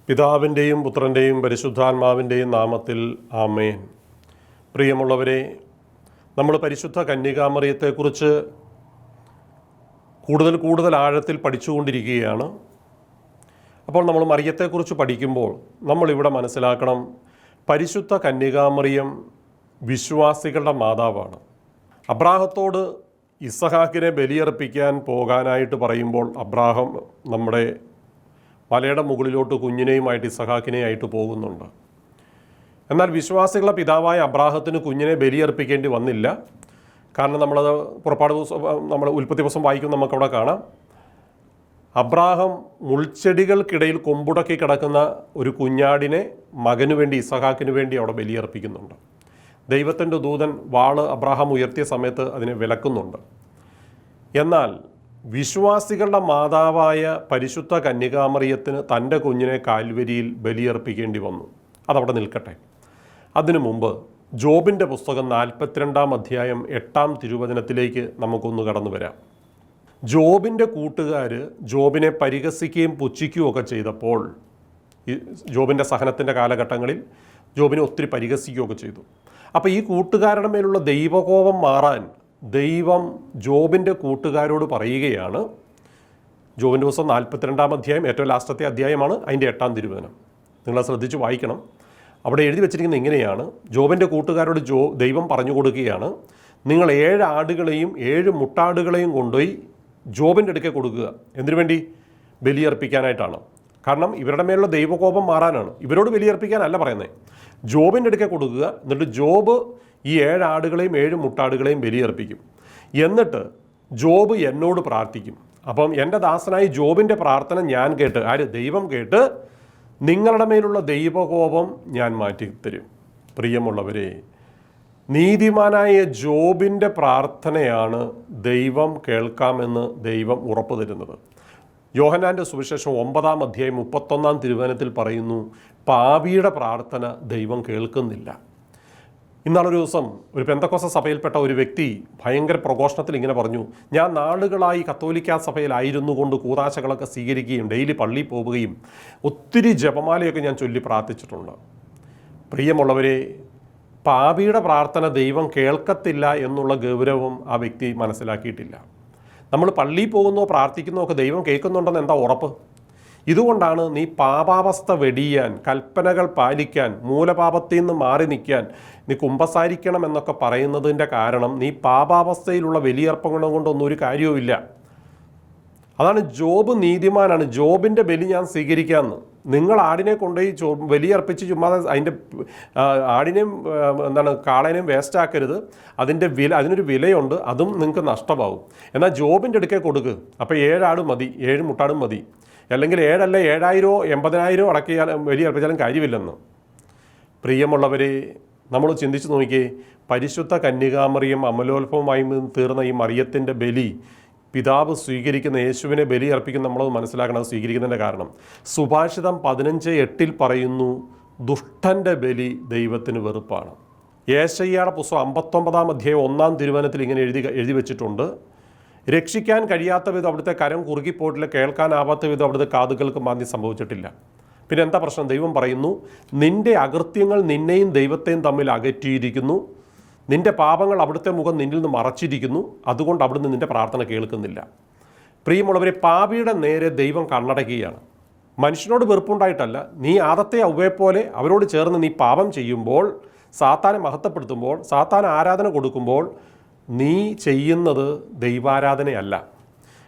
പിതാവിൻ്റെയും പുത്രൻ്റെയും പരിശുദ്ധാത്മാവിൻ്റെയും നാമത്തിൽ ആമേൻ. പ്രിയമുള്ളവരെ, നമ്മൾ പരിശുദ്ധ കന്യകാമറിയത്തെക്കുറിച്ച് കൂടുതൽ ആഴത്തിൽ പഠിച്ചുകൊണ്ടിരിക്കുകയാണ്. അപ്പോൾ നമ്മൾ മറിയത്തെക്കുറിച്ച് പഠിക്കുമ്പോൾ നമ്മളിവിടെ മനസ്സിലാക്കണം, പരിശുദ്ധ കന്യകാമറിയം വിശ്വാസികളുടെ മാതാവാണ്. അബ്രാഹത്തോട് ഇസഹാക്കിനെ ബലിയർപ്പിക്കാൻ പോകാനായിട്ട് പറയുമ്പോൾ അബ്രാഹം നമ്മുടെ മലയുടെ മുകളിലോട്ട് കുഞ്ഞിനെയുമായിട്ട് ഇസഹാക്കിനെയായിട്ട് പോകുന്നുണ്ട്. എന്നാൽ വിശ്വാസികളുടെ പിതാവായ അബ്രാഹത്തിന് കുഞ്ഞിനെ ബലിയർപ്പിക്കേണ്ടി വന്നില്ല. കാരണം നമ്മളത് പുറപ്പാട് ദിവസം നമ്മൾ ഉൽപ്പത്തി ദിവസം വായിക്കും, നമുക്കവിടെ കാണാം. അബ്രാഹം മുൾച്ചെടികൾക്കിടയിൽ കൊമ്പുടക്കി കിടക്കുന്ന ഒരു കുഞ്ഞാടിനെ മകനു വേണ്ടി, ഇസഹാക്കിന് വേണ്ടി അവിടെ ബലിയർപ്പിക്കുന്നുണ്ട്. ദൈവത്തിൻ്റെ ദൂതൻ വാള് അബ്രാഹാം ഉയർത്തിയ സമയത്ത് അതിനെ വിലക്കുന്നുണ്ട്. എന്നാൽ വിശ്വാസികളുടെ മാതാവായ പരിശുദ്ധ കന്യകാമറിയത്തിന് തൻ്റെ കുഞ്ഞിനെ കാൽവരിയിൽ ബലിയർപ്പിക്കേണ്ടി വന്നു. അതവിടെ നിൽക്കട്ടെ. അതിനു മുമ്പ് ജോബിൻ്റെ പുസ്തകം 42-ാം അധ്യായം 8-ാം തിരുവചനത്തിലേക്ക് നമുക്കൊന്ന് കടന്നു വരാം. ജോബിൻ്റെ കൂട്ടുകാർ ജോബിനെ പരിഹസിക്കുകയും പുച്ഛിക്കുകയും ഒക്കെ ചെയ്തപ്പോൾ, ഈ ജോബിൻ്റെ സഹനത്തിൻ്റെ കാലഘട്ടങ്ങളിൽ ജോബിനെ ഒത്തിരി പരിഹസിക്കുകയൊക്കെ ചെയ്തു. അപ്പോൾ ഈ കൂട്ടുകാരുടെ മേലുള്ള ദൈവകോപം മാറാൻ ദൈവം ജോബിൻ്റെ കൂട്ടുകാരോട് പറയുകയാണ്. ജോബിൻ്റെ പുസ്തകം 42-ാം അധ്യായം ഏറ്റവും ലാസ്റ്റത്തെ അധ്യായമാണ്, അതിൻ്റെ 8-ാം തിരുവചനം. നിങ്ങൾ ശ്രദ്ധിച്ച് വായിക്കണം. അവിടെ എഴുതി വെച്ചിരിക്കുന്നത് ഇങ്ങനെയാണ്: ജോബിൻ്റെ കൂട്ടുകാരോട് ദൈവം പറഞ്ഞു കൊടുക്കുകയാണ്, നിങ്ങൾ 7 ആടുകളെയും 7 മുട്ടാടുകളെയും കൊണ്ടുപോയി ജോബിൻ്റെ അടുക്കെ കൊടുക്കുക. എന്തിനു വേണ്ടി? ബലിയർപ്പിക്കാനായിട്ടാണ്. കാരണം ഇവരുടെ മേലുള്ള ദൈവകോപം മാറാനാണ്. ഇവരോട് ബലിയർപ്പിക്കാനല്ല പറയുന്നത്. ജോബിൻ്റെ അടുക്കെ കൊടുക്കുക. എന്നിട്ട് ജോബ് ഈ 7 ആടുകളെയും 7 മുട്ടാടുകളെയും ബലിയർപ്പിക്കും. എന്നിട്ട് ജോബ് എന്നോട് പ്രാർത്ഥിക്കും. അപ്പം എൻ്റെ ദാസനായ ജോബിൻ്റെ പ്രാർത്ഥന ഞാൻ കേട്ട്, ദൈവം കേട്ട് നിങ്ങളുടെ മേലുള്ള ദൈവകോപം ഞാൻ മാറ്റിത്തരും. പ്രിയമുള്ളവരെ, നീതിമാനായ ജോബിൻ്റെ പ്രാർത്ഥനയാണ് ദൈവം കേൾക്കാമെന്ന് ദൈവം ഉറപ്പ് തരുന്നത്. യോഹന്നാൻ്റെ സുവിശേഷം 9-ാം അധ്യായം 31-ാം തിരുവചനത്തിൽ പറയുന്നു, പാപിയുടെ പ്രാർത്ഥന ദൈവം കേൾക്കുന്നില്ല. ഇന്നാളൊരു ദിവസം ഒരു പെന്തക്കോസ്ത സഭയിൽപ്പെട്ട ഒരു വ്യക്തി ഭയങ്കര പ്രഘോഷണത്തിൽ ഇങ്ങനെ പറഞ്ഞു, ഞാൻ നാളുകളായി കത്തോലിക്ക സഭയിലായിരുന്നു കൊണ്ട് കൂതാശകളൊക്കെ സ്വീകരിക്കുകയും ഡെയിലി പള്ളിയിൽ പോവുകയും ഒത്തിരി ജപമാലയൊക്കെ ഞാൻ ചൊല്ലി പ്രാർത്ഥിച്ചിട്ടുണ്ട്. പ്രിയമുള്ളവരെ, പാപിയുടെ പ്രാർത്ഥന ദൈവം കേൾക്കത്തില്ല എന്നുള്ള ഗൗരവം ആ വ്യക്തി മനസ്സിലാക്കിയിട്ടില്ല. നമ്മൾ പള്ളിയിൽ പോകുന്നോ പ്രാർത്ഥിക്കുന്നോ ഒക്കെ ദൈവം കേൾക്കുന്നുണ്ടെന്ന് എന്താ ഉറപ്പ്? ഇതുകൊണ്ടാണ് നീ പാപാവസ്ഥ വെടിയാൻ, കൽപ്പനകൾ പാലിക്കാൻ, മൂലപാപത്തിൽ നിന്ന് മാറി നിൽക്കാൻ നീ കുമ്പസാരിക്കണം എന്നൊക്കെ പറയുന്നതിൻ്റെ കാരണം നീ പാപാവസ്ഥയിലുള്ള ബലിയർപ്പണം കൊണ്ടൊന്നും ഒരു കാര്യവുമില്ല. അതാണ് ജോബ് നീതിമാനാണ്, ജോബിൻ്റെ ബലി ഞാൻ സ്വീകരിക്കാമെന്ന്. നിങ്ങൾ ആടിനെ കൊണ്ടുപോയി ബലിയർപ്പിച്ച് ചുമ്മാതെ അതിൻ്റെ ആടിനെയും കാളേനെയും വേസ്റ്റ് ആക്കരുത്. അതിനൊരു വിലയുണ്ട്, അതും നിങ്ങൾക്ക് നഷ്ടമാവും. എന്നാൽ ജോബിൻ്റെ അടുക്കെ കൊടുക്ക്. അപ്പോൾ 7 ആടും മതി, 7 മുട്ടാടും മതി. അല്ലെങ്കിൽ 7 അല്ല 7,000 80,000 അടക്കിയാൽ ബലിയർപ്പിച്ചാലും കാര്യമില്ലെന്ന്. പ്രിയമുള്ളവരെ, നമ്മൾ ചിന്തിച്ച് നോക്കിയേ, പരിശുദ്ധ കന്യകാമറിയം അമലോത്ഭവമായി തീർന്ന ഈ മറിയത്തിൻ്റെ ബലി പിതാവ് സ്വീകരിക്കുന്ന, യേശുവിനെ ബലി അർപ്പിക്കുന്ന നമ്മളത് മനസ്സിലാക്കണം. അത് സ്വീകരിക്കുന്നതിൻ്റെ കാരണം സുഭാഷിതം 15:8 പറയുന്നു, ദുഷ്ടൻ്റെ ബലി ദൈവത്തിന് വെറുപ്പാണ്. യേശയ്യായുടെ പുസ്തകം 59-ാം അധ്യായം 1-ാം തിരുവചനത്തിൽ ഇങ്ങനെ എഴുതി വെച്ചിട്ടുണ്ട്, രക്ഷിക്കാൻ കഴിയാത്ത വിധം അവിടുത്തെ കരം കുറുകിപ്പോയിട്ടില്ല, കേൾക്കാനാവാത്ത വിധം അവിടുത്തെ കാതുകൾക്ക് മാന്യം സംഭവിച്ചിട്ടില്ല. പിന്നെ എന്താ പ്രശ്നം? ദൈവം പറയുന്നു, നിന്റെ അകൃത്യങ്ങൾ നിന്നെയും ദൈവത്തെയും തമ്മിൽ അകറ്റിയിരിക്കുന്നു, നിന്റെ പാപങ്ങൾ അവിടുത്തെ മുഖം നിന്നിൽ നിന്ന് മറച്ചിരിക്കുന്നു, അതുകൊണ്ട് അവിടുന്ന് നിന്റെ പ്രാർത്ഥന കേൾക്കുന്നില്ല. പ്രിയമുള്ളവരെ, പാപിയുടെ നേരെ ദൈവം കണ്ണടക്കുകയാണ്. മനുഷ്യനോട് വെറുപ്പുണ്ടായിട്ടല്ല, നീ ആദത്തെ ഔവയെപ്പോലെ അവരോട് ചേർന്ന് നീ പാപം ചെയ്യുമ്പോൾ, സാത്താനെ മഹത്വപ്പെടുത്തുമ്പോൾ, സാത്താൻ ആരാധന കൊടുക്കുമ്പോൾ നീ ചെയ്യുന്നത് ദൈവാരാധനയല്ല.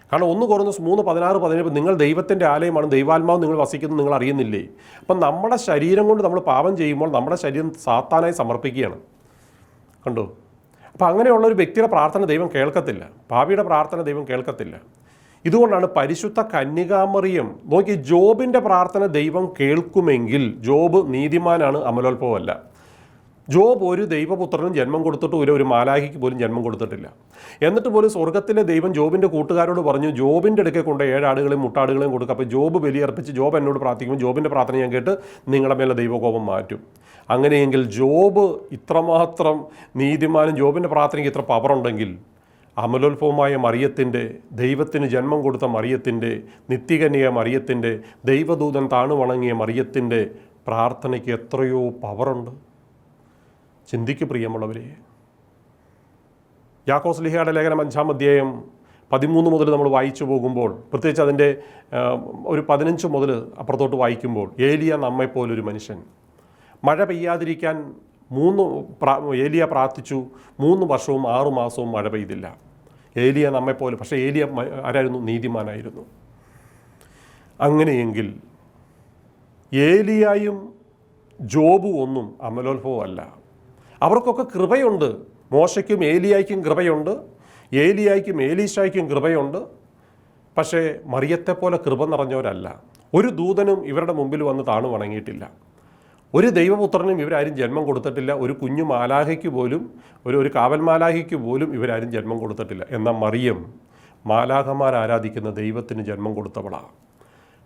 കാരണം 1 കൊരിന്ത്യർ 3:16-17 നിങ്ങൾ ദൈവത്തിൻ്റെ ആലയമാണ്, ദൈവാത്മാവ് നിങ്ങൾ വസിക്കുന്നത് നിങ്ങൾ അറിയുന്നില്ലേ? അപ്പം നമ്മുടെ ശരീരം കൊണ്ട് നമ്മൾ പാപം ചെയ്യുമ്പോൾ നമ്മുടെ ശരീരം സാത്താനായി സമർപ്പിക്കുകയാണ്. കണ്ടോ? അപ്പം അങ്ങനെയുള്ളൊരു വ്യക്തിയുടെ പ്രാർത്ഥന ദൈവം കേൾക്കത്തില്ല, പാപിയുടെ പ്രാർത്ഥന ദൈവം കേൾക്കത്തില്ല. ഇതുകൊണ്ടാണ് പരിശുദ്ധ കന്യകാമറിയം നോക്കി, ജോബിൻ്റെ പ്രാർത്ഥന ദൈവം കേൾക്കുമെങ്കിൽ ജോബ് നീതിമാനാണ്, അമലോത്ഭവമല്ല. ജോബ് ഒരു ദൈവപുത്രനും ജന്മം കൊടുത്തിട്ട് ഒരു മാലാഖയ്ക്ക് പോലും ജന്മം കൊടുത്തിട്ടില്ല. എന്നിട്ട് പോലും സ്വർഗത്തിലെ ദൈവം ജോബിൻ്റെ കൂട്ടുകാരോട് പറഞ്ഞു, ജോബിൻ്റെ അടുക്കെ കൊണ്ട് 7 ആടുകളെയും മുട്ടാടുകളെയും കൊടുക്കുക. അപ്പോൾ ജോബ് ബലിയർപ്പിച്ച് ജോബ് എന്നോട് പ്രാർത്ഥിക്കുമ്പോൾ ജോബിൻ്റെ പ്രാർത്ഥന ഞാൻ കേട്ട് നിങ്ങളുടെ മേലെ ദൈവകോപം മാറ്റും. അങ്ങനെയെങ്കിൽ ജോബ് ഇത്രമാത്രം നീതിമാനും ജോബിൻ്റെ പ്രാർത്ഥനയ്ക്ക് ഇത്ര പവറുണ്ടെങ്കിൽ അമലോത്ഭവമായ മറിയത്തിൻ്റെ, ദൈവത്തിന് ജന്മം കൊടുത്ത മറിയത്തിൻ്റെ, നിത്യകന്യക മറിയത്തിൻ്റെ, ദൈവദൂതൻ താണു വണങ്ങിയ മറിയത്തിൻ്റെ പ്രാർത്ഥനയ്ക്ക് എത്രയോ പവറുണ്ട്. ചിന്തിക്ക് പ്രിയമുള്ളവരെ. യാക്കോസ്ലീഹയുടെ ലേഖനം 5-ാം അധ്യായം 13 മുതൽ നമ്മൾ വായിച്ചു പോകുമ്പോൾ, പ്രത്യേകിച്ച് അതിൻ്റെ ഒരു 15 മുതൽ അപ്പുറത്തോട്ട് വായിക്കുമ്പോൾ, ഏലിയ നമ്മെപ്പോലൊരു മനുഷ്യൻ. മഴ പെയ്യാതിരിക്കാൻ ഏലിയ പ്രാർത്ഥിച്ചു. 3 വർഷവും 6 മാസവും മഴ പെയ്തില്ല. ഏലിയ നമ്മെപ്പോലെ, പക്ഷേ ഏലിയ ആരായിരുന്നു? നീതിമാനായിരുന്നു. അങ്ങനെയെങ്കിൽ ഏലിയായും ജോബും ഒന്നും അമലോത്ഭവമല്ല. അവർക്കൊക്കെ കൃപയുണ്ട്. മോശയ്ക്കും ഏലിയായ്ക്കും കൃപയുണ്ട്, ഏലിയായ്ക്കും ഏലീശായ്ക്കും കൃപയുണ്ട്. പക്ഷേ മറിയത്തെപ്പോലെ കൃപ നിറഞ്ഞവരല്ല. ഒരു ദൂതനും ഇവരുടെ മുമ്പിൽ വന്ന് താണു വണങ്ങിയിട്ടില്ല. ഒരു ദൈവപുത്രനും ഇവരാരും ജന്മം കൊടുത്തിട്ടില്ല. ഒരു കുഞ്ഞു മാലാഖയ്ക്ക് പോലും, ഒരു കാവൽ മാലാഖയ്ക്ക് പോലും ഇവരാരും ജന്മം കൊടുത്തിട്ടില്ല. എന്നാൽ മറിയം മാലാഖമാർ ആരാധിക്കുന്ന ദൈവത്തിന് ജന്മം കൊടുത്തവളാണ്.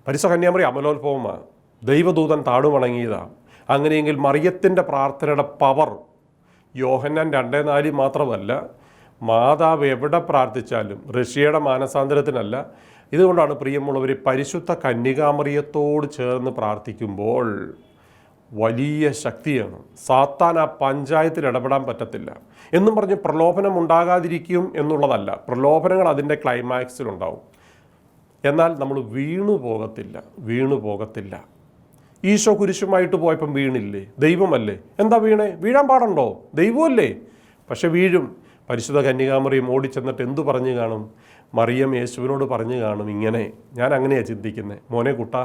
പരിശുദ്ധ കന്യാമറിയം അമലോത്ഭവമാണ്. ദൈവദൂതൻ താണു വണങ്ങിയതാണ്. അങ്ങനെയെങ്കിൽ മറിയത്തിൻ്റെ പ്രാർത്ഥനയുടെ പവർ യോഹന്നാൻ 2:4 മാത്രമല്ല, മാതാവ് എവിടെ പ്രാർത്ഥിച്ചാലും, റഷ്യയുടെ മാനസാന്തരത്തിനല്ല. ഇതുകൊണ്ടാണ് പ്രിയമുള്ളവർ, പരിശുദ്ധ കന്യകാമറിയത്തോട് ചേർന്ന് പ്രാർത്ഥിക്കുമ്പോൾ വലിയ ശക്തിയാണ്. സാത്താൻ ആ പഞ്ചായത്തിൽ ഇടപെടാൻ പറ്റത്തില്ല എന്നും പറഞ്ഞ് പ്രലോഭനം ഉണ്ടാകാതിരിക്കും എന്നുള്ളതല്ല. പ്രലോഭനങ്ങൾ അതിൻ്റെ ക്ലൈമാക്സിലുണ്ടാവും. എന്നാൽ നമ്മൾ വീണു പോകത്തില്ല. ഈശോ കുരിശുമായിട്ട് പോയപ്പം വീണില്ലേ? ദൈവമല്ലേ. എന്താ വീണേ? വീഴാൻ പാടുണ്ടോ? ദൈവമല്ലേ. പക്ഷെ വീഴും. പരിശുദ്ധ കന്യകാമറിയം ഓടിച്ചെന്നിട്ട് എന്തു പറഞ്ഞു കാണും? മറിയം യേശുവിനോട് പറഞ്ഞു കാണും ഇങ്ങനെ. ഞാൻ അങ്ങനെയാണ് ചിന്തിക്കുന്നത്. മോനെ കുട്ടാ,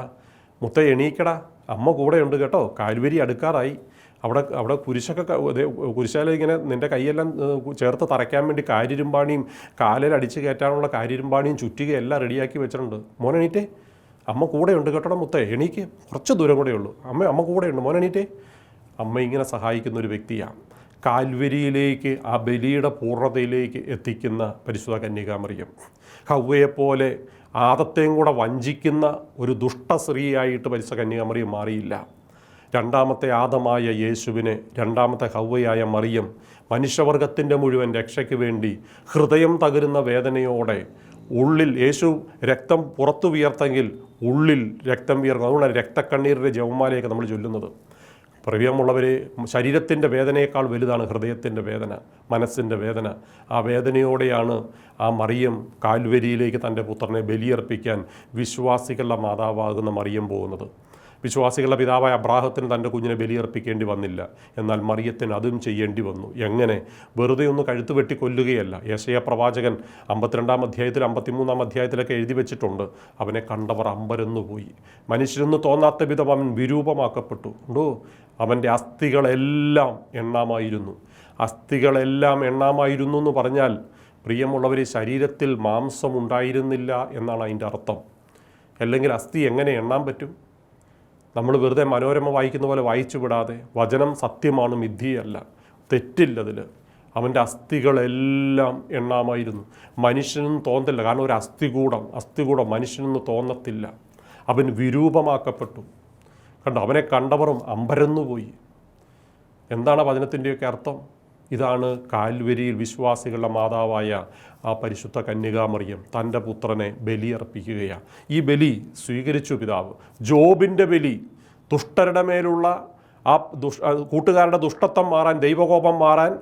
മുത്ത എണീക്കടാ, അമ്മ കൂടെയുണ്ട് കേട്ടോ, കാൽവരി അടുക്കാറായി. അവിടെ കുരിശാല ഇങ്ങനെ നിൻ്റെ കൈയെല്ലാം ചേർത്ത് തറയ്ക്കാൻ വേണ്ടി കാരിരുമ്പാണിയും കാലിൽ അടിച്ച് കയറ്റാനുള്ള കാരിരുമ്പാണിയും ചുറ്റികയെല്ലാം റെഡിയാക്കി വെച്ചിട്ടുണ്ട്. മോൻ എണീറ്റേ, അമ്മ കൂടെയുണ്ട് കേട്ടോ മുത്തേ, എണീക്ക്, കുറച്ച് ദൂരം കൂടെ ഉള്ളൂ, അമ്മ കൂടെയുണ്ട്, മോൻ എണീറ്റേ. അമ്മ ഇങ്ങനെ സഹായിക്കുന്ന ഒരു വ്യക്തിയാണ്. കാൽവരിയിലേക്ക്, ആ ബലിയുടെ പൂർണ്ണതയിലേക്ക് എത്തിക്കുന്ന പരിശുദ്ധ കന്യകാമറിയം. ഹവ്വയെപ്പോലെ ആദത്തെയും കൂടെ വഞ്ചിക്കുന്ന ഒരു ദുഷ്ടസ്ത്രീയായിട്ട് പരിശുദ്ധ കന്യകാമറിയം മാറിയില്ല. രണ്ടാമത്തെ ആദമായ യേശുവിനെ, രണ്ടാമത്തെ ഹവ്വയായ മറിയം മനുഷ്യവർഗത്തിൻ്റെ മുഴുവൻ രക്ഷയ്ക്ക് വേണ്ടി ഹൃദയം തകരുന്ന വേദനയോടെ, ഉള്ളിൽ യേശു രക്തം പുറത്തു വിയർത്തെങ്കിൽ ഉള്ളിൽ രക്തം വിയർന്നു. അതുകൊണ്ടാണ് രക്തക്കണ്ണീരിൻ്റെ ജപമാലയൊക്കെ നമ്മൾ ചൊല്ലുന്നത്. പ്രിയമുള്ളവരെ, ശരീരത്തിൻ്റെ വേദനയേക്കാൾ വലുതാണ് ഹൃദയത്തിൻ്റെ വേദന, മനസ്സിൻ്റെ വേദന. ആ വേദനയോടെയാണ് ആ മറിയം കാൽവരിയിലേക്ക് തൻ്റെ പുത്രനെ ബലിയർപ്പിക്കാൻ വിശ്വാസികളുടെ മാതാവാകുന്ന മറിയം പോകുന്നത്. വിശ്വാസികളുടെ പിതാവായ അബ്രാഹത്തിന് തൻ്റെ കുഞ്ഞിനെ ബലിയർപ്പിക്കേണ്ടി വന്നില്ല. എന്നാൽ മറിയത്തിന് അതും ചെയ്യേണ്ടി വന്നു. എങ്ങനെ? വെറുതെ ഒന്ന് കഴുത്ത് വെട്ടി കൊല്ലുകയല്ല. യെശയ്യാ പ്രവാചകൻ 52-ാം അധ്യായത്തിൽ 53-ാം അധ്യായത്തിലൊക്കെ എഴുതി വെച്ചിട്ടുണ്ട്. അവനെ കണ്ടവർ അമ്പരന്നു പോയി. മനുഷ്യരെന്ന് തോന്നാത്ത വിധം അവൻ വിരൂപമാക്കപ്പെട്ടു. ഉണ്ടോ? അവൻ്റെ അസ്ഥികളെല്ലാം എണ്ണാമായിരുന്നു. അസ്ഥികളെല്ലാം എണ്ണാമായിരുന്നു എന്ന് പറഞ്ഞാൽ, പ്രിയമുള്ളവർ, ശരീരത്തിൽ മാംസം ഉണ്ടായിരുന്നില്ല എന്നാണ് അതിൻ്റെ അർത്ഥം. അല്ലെങ്കിൽ അസ്ഥി എങ്ങനെ എണ്ണാൻ പറ്റും? നമ്മൾ വെറുതെ മനോരമ വായിക്കുന്ന പോലെ വായിച്ചു വിടാതെ, വചനം സത്യമാണ്, മിഥ്യയല്ല, തെറ്റില്ലതിൽ. അവൻ്റെ അസ്ഥികളെല്ലാം എണ്ണാമായിരുന്നു. മനുഷ്യനൊന്നും തോന്നത്തില്ല. കാരണം ഒരു അസ്ഥികൂടം മനുഷ്യനൊന്നും തോന്നത്തില്ല. അവൻ വിരൂപമാക്കപ്പെട്ടു. കണ്ടോ? അവനെ കണ്ടവരും അമ്പരന്നുപോയി. എന്താണ് വചനത്തിൻ്റെയൊക്കെ അർത്ഥം? ഇതാണ് കാൽവരിയിൽ വിശ്വാസികളുടെ മാതാവായ ആ പരിശുദ്ധ കന്യകാമറിയം തൻ്റെ പുത്രനെ ബലിയർപ്പിക്കുകയാണ്. ഈ ബലി സ്വീകരിച്ചു പിതാവ്. ജോബിൻ്റെ ബലി, ദുഷ്ടരുടെ മേലുള്ള ആ കൂട്ടുകാരുടെ ദുഷ്ടത്വം മാറാൻ, ദൈവകോപം മാറാൻ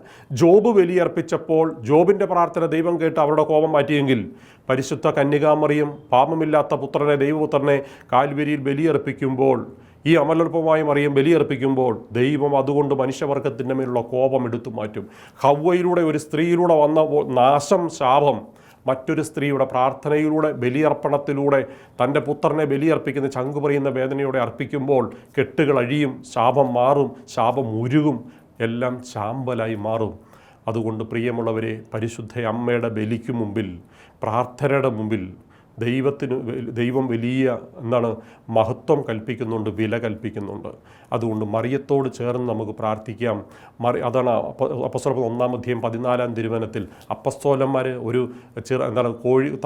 ജോബ് ബലിയർപ്പിച്ചപ്പോൾ ജോബിൻ്റെ പ്രാർത്ഥന ദൈവം കേട്ട് അവരുടെ കോപം മാറ്റിയെങ്കിൽ, പരിശുദ്ധ കന്യകാമറിയം പാപമില്ലാത്ത പുത്രനെ, ദൈവപുത്രനെ കാൽവരിയിൽ ബലിയർപ്പിക്കുമ്പോൾ, ഈ അമലോത്ഭവമായ മറിയം ബലിയർപ്പിക്കുമ്പോൾ, ദൈവം അതുകൊണ്ട് മനുഷ്യവർഗത്തിൻ്റെ മേലുള്ള കോപം എടുത്തു മാറ്റും. ഹവ്വയിലൂടെ, ഒരു സ്ത്രീയിലൂടെ വന്ന നാശം, ശാപം മറ്റൊരു സ്ത്രീയുടെ പ്രാർത്ഥനയിലൂടെ, ബലിയർപ്പണത്തിലൂടെ തൻ്റെ പുത്രനെ ബലിയർപ്പിക്കുന്ന, ചങ്കു പറയുന്ന വേദനയോടെ അർപ്പിക്കുമ്പോൾ കെട്ടുകൾ അഴിയും, ശാപം മാറും, ശാപം ഉരുകും, എല്ലാം ചാമ്പലായി മാറും. അതുകൊണ്ട് പ്രിയമുള്ളവരെ, പരിശുദ്ധ അമ്മയുടെ ബലിക്ക് മുമ്പിൽ, പ്രാർത്ഥനയുടെ മുമ്പിൽ ദൈവം വലിയ മഹത്വം കൽപ്പിക്കുന്നുണ്ട്, വില കൽപ്പിക്കുന്നുണ്ട്. അതുകൊണ്ട് മറിയത്തോട് ചേർന്ന് നമുക്ക് പ്രാർത്ഥിക്കാം. അതാണ് അപ്പോസ്തലപ്രവൃത്തി 1-14 തിരുവചനത്തിൽ അപ്പസ്തോലന്മാർ ഒരു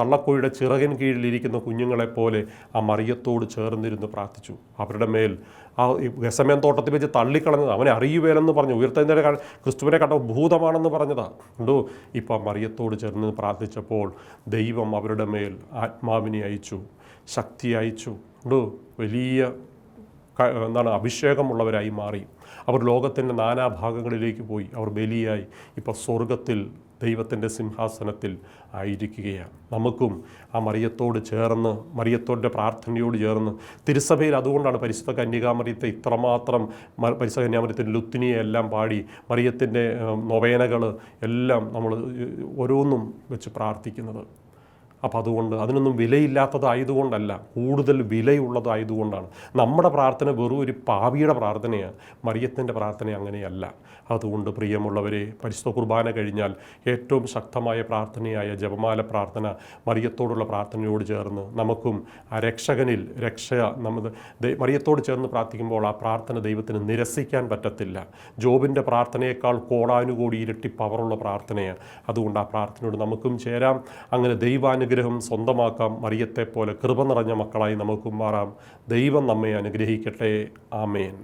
തള്ളക്കോഴിയുടെ ചിറകിൻ കീഴിലിരിക്കുന്ന കുഞ്ഞുങ്ങളെപ്പോലെ ആ മറിയത്തോട് ചേർന്നിരുന്ന് പ്രാർത്ഥിച്ചു. അവരുടെ മേൽ ആ ഗെത്സമേൻ തോട്ടത്തിൽ വെച്ച് തള്ളിക്കളഞ്ഞത് അവനെ അറിയുവേലെന്ന് പറഞ്ഞു. ഉയർത്തെഴുന്നേറ്റ ക്രിസ്തുവിനെ കണ്ട ഭൂതമാണെന്ന് പറഞ്ഞതാണ്. ഉണ്ടോ? ഇപ്പം മറിയത്തോട് ചേർന്ന് പ്രാർത്ഥിച്ചപ്പോൾ ദൈവം അവരുടെ മേൽ ആത്മാവിനെ അയച്ചു, ശക്തി അയച്ചു. ഉണ്ടോ? വലിയ അഭിഷേകമുള്ളവരായി മാറി. അവർ ലോകത്തിൻ്റെ നാനാഭാഗങ്ങളിലേക്ക് പോയി. അവർ ബലിയായി ഇപ്പോൾ സ്വർഗത്തിൽ ദൈവത്തിൻ്റെ സിംഹാസനത്തിൽ ആയിരിക്കുകയാണ്. നമുക്കും ആ മറിയത്തോട് ചേർന്ന്, മറിയത്തോടെ പ്രാർത്ഥനയോട് ചേർന്ന്, തിരുസഭയിൽ അതുകൊണ്ടാണ് പരിശുദ്ധ കന്യകാമറിയത്തെ ഇത്രമാത്രം പരിശുദ്ധ കന്യാമറിയത്തിൻ്റെ ലുത്തിനിയെ എല്ലാം പാടി, മറിയത്തിൻ്റെ നൊവേനകൾ എല്ലാം നമ്മൾ ഓരോന്നും വെച്ച് പ്രാർത്ഥിക്കുന്നത്. അപ്പോൾ അതുകൊണ്ട് അതിനൊന്നും വിലയില്ലാത്തതായതുകൊണ്ടല്ല, കൂടുതൽ വിലയുള്ളതായതുകൊണ്ടാണ്. നമ്മുടെ പ്രാർത്ഥന വെറും ഒരു പാപിയുടെ പ്രാർത്ഥനയാണ്, മറിയത്തിൻ്റെ പ്രാർത്ഥന അങ്ങനെയല്ല. അതുകൊണ്ട് പ്രിയമുള്ളവരെ, പരിശുദ്ധ കുർബാന കഴിഞ്ഞാൽ ഏറ്റവും ശക്തമായ പ്രാർത്ഥനയായ ജപമാല പ്രാർത്ഥന, മറിയത്തോടുള്ള പ്രാർത്ഥനയോട് ചേർന്ന് നമുക്കും ആ രക്ഷകനിൽ മറിയത്തോട് ചേർന്ന് പ്രാർത്ഥിക്കുമ്പോൾ ആ പ്രാർത്ഥന ദൈവത്തിന് നിരസിക്കാൻ പറ്റത്തില്ല. ജോബിൻ്റെ പ്രാർത്ഥനയേക്കാൾ കോടാനുകോടി ഇരട്ടി പവറുള്ള പ്രാർത്ഥനയാണ്. അതുകൊണ്ട് ആ പ്രാർത്ഥനയോട് നമുക്കും ചേരാം. അങ്ങനെ ദൈവാനുഗ്രഹം സ്വന്തമാക്കാം. മറിയത്തെ പോലെ കൃപ നിറഞ്ഞ മക്കളായി നമുക്കും മാറാം. ദൈവം നമ്മെ അനുഗ്രഹിക്കട്ടെ. ആമേൻ.